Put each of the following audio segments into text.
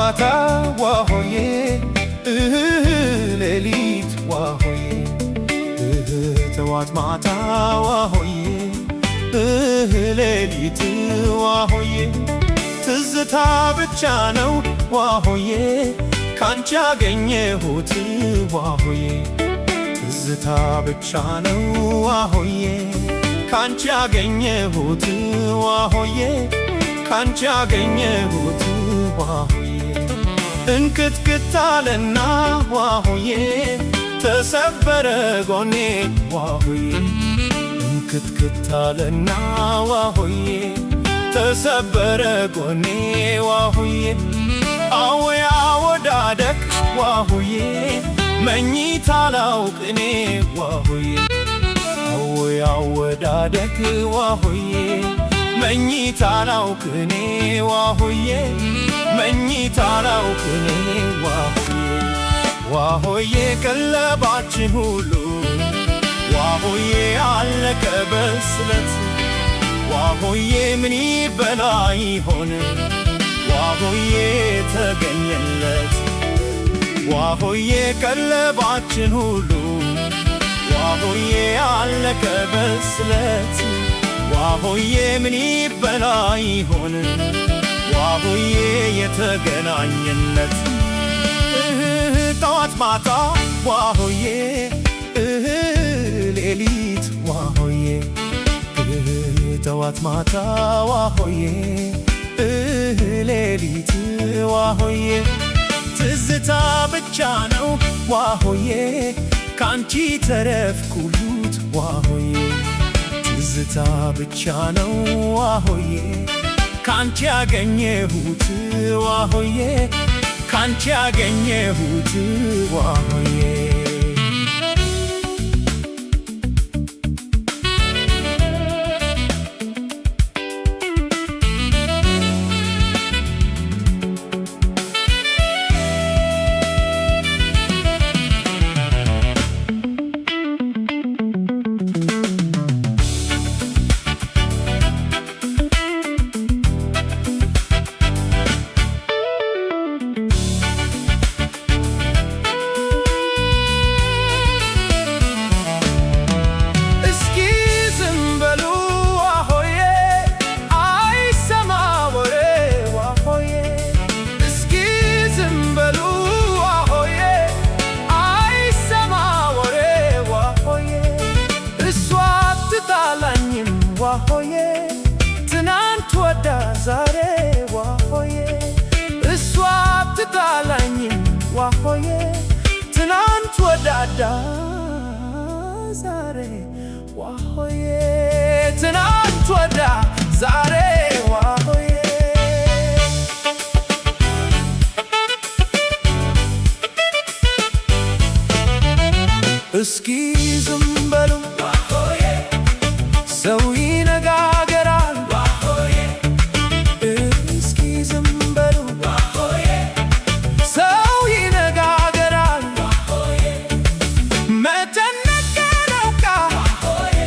ማታ ዋሆዬ ሌሊት ዋሆዬ ጠዋት ማታ ዋሆዬ ሌሊት ዋሆዬ ትዝታ ብቻ ነው ዋሆዬ ካንቺ ያገኘሁት ዋሆዬ ትዝታ ብቻ ነው ዋሆዬ ካንቺ ያገኘሁት ዋሆዬ ካንቺ ያገኘሁት ዋሆዬ እንክትክት አለና ዋሆዬ ተሰበረ ጎኔ ዋሆዬ እንክትክት አለና ዋሆዬ ተሰበረ ጎኔ ዋሆዬ አወያ ወዳደቅ ዋሆዬ መኝታ ላውቅ እኔ ዋሆዬ አወያ ወዳደቅ ዋሆዬ መኝታ ላውቅ እኔ ዋሆዬ መኝታ ላውቅ እኔ ዋሆዬ ዋሆዬ ቀለባችን ሁሉ ዋሆዬ አለቀ በስለት ዋሆዬ ምን ይበላ ይሆን ዋሆዬ ተገኘለት ዋሆዬ ቀለባችን ሁሉ ዋሆዬ አለቀ በስለት ዋሆዬ ምን ይበላ ይሆን ዋሆዬ የተገናኘለት ጠዋት ማታ ዋሆዬ ሌሊት ዋሆዬ ጠዋት ማታ ዋሆዬ ሌሊት ዋሆዬ ትዝታ ብቻ ነው ዋሆዬ ካንቺ ተረፍኩሉት ዋሆዬ ትዝታ ብቻ ነው ዋሆዬ ካንቺ ያገኘሁት ዋሆዬ ካንቺ ያገኘሁት ዋሆዬ ዋሆዬ ትናንት ወዳ ዛሬ ዋሆዬ እሷ አትጣላኝም ዋሆዬ ትናንት ወዳዳ ዛሬ ዋሆዬ ትናንት ወዳ ዛሬ ዋሆዬ እስኪ ዝም በሉ ሰው ይነጋገራል ዋሆዬ እስኪ ዝም በሉ ዋሆዬ ሰው ይነጋገራል ዋሆዬ መጨነቅ ነውቃ ዋሆዬ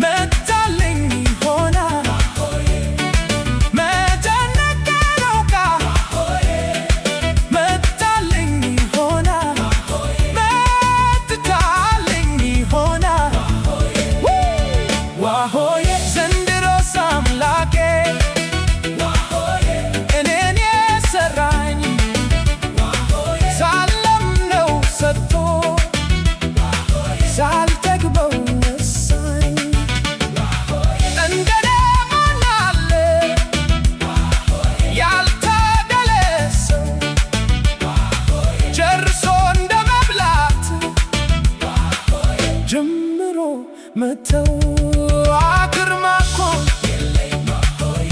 መታለኝ ይሆናል ዋሆዬ መጨነቅ ነውቃ ዋሆዬ መታለኝ ይሆናል ዋሆዬ መትታለኝ ይሆናል ዋሆዬ ዘንድሮስ አምላኬ ዋሆዬ እኔን የሰራኝ ዋሆዬ ሳለምነው ሰጥቶ ዋሆዬ ሳልጠግበው ነሳኝ ዋሆዬ እንደኔ ማን አለ ዋሆዬ ያልታደለ ሰው ዋሆዬ ጨርሶ እንደ መብላት ዋሆዬ ጀምሮ መተው አክርማኮን የለኝ ዋሆዬ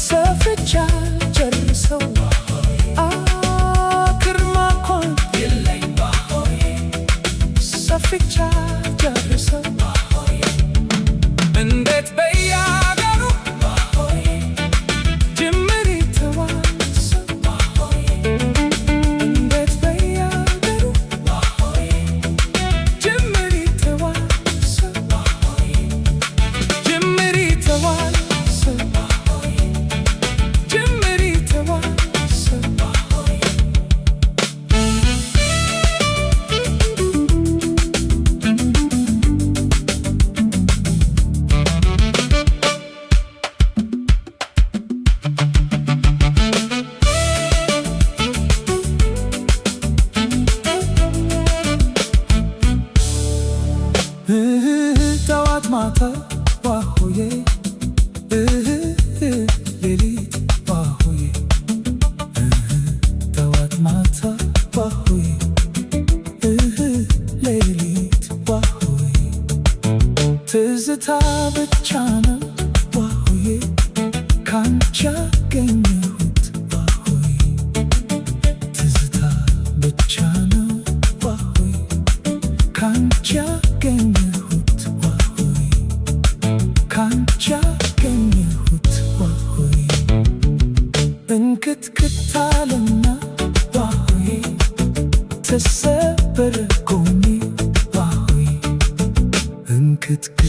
ሰፍቻ ጨርሰው ዋሆዬ አክርማኮን የለኝ ዋሆዬ ሰፍቻ ጨርሰው ዋሆዬ እንዴት በያገሩ ዋሆዬ ጅምር ይተዋሰው ዋሆዬ እንዴት በያገሩ ዋሆዬ ጅምር ይተዋሰው ጅምር ይተዋሰው ጅምር ይተዋሰው ጠዋት ማታ ዋሆዬ ሌሊት ዋሆዬ ጠዋት ማታ ዋሆዬ ሌሊት ዋሆዬ ትዝታ ብቻ ነው ዋሆዬ ካንቺ ያገኘሁት ዋሆዬ ትዝታ ብቻ ነው ዋሆዬ ካንቺ ያገኘሁት ዋሆዬ ካንቺ ያገኘሁት ዋሆዬ እንክትክታለና ዋሆዬ ተሰበረ ጎኔ ዋሆዬ እንክትክት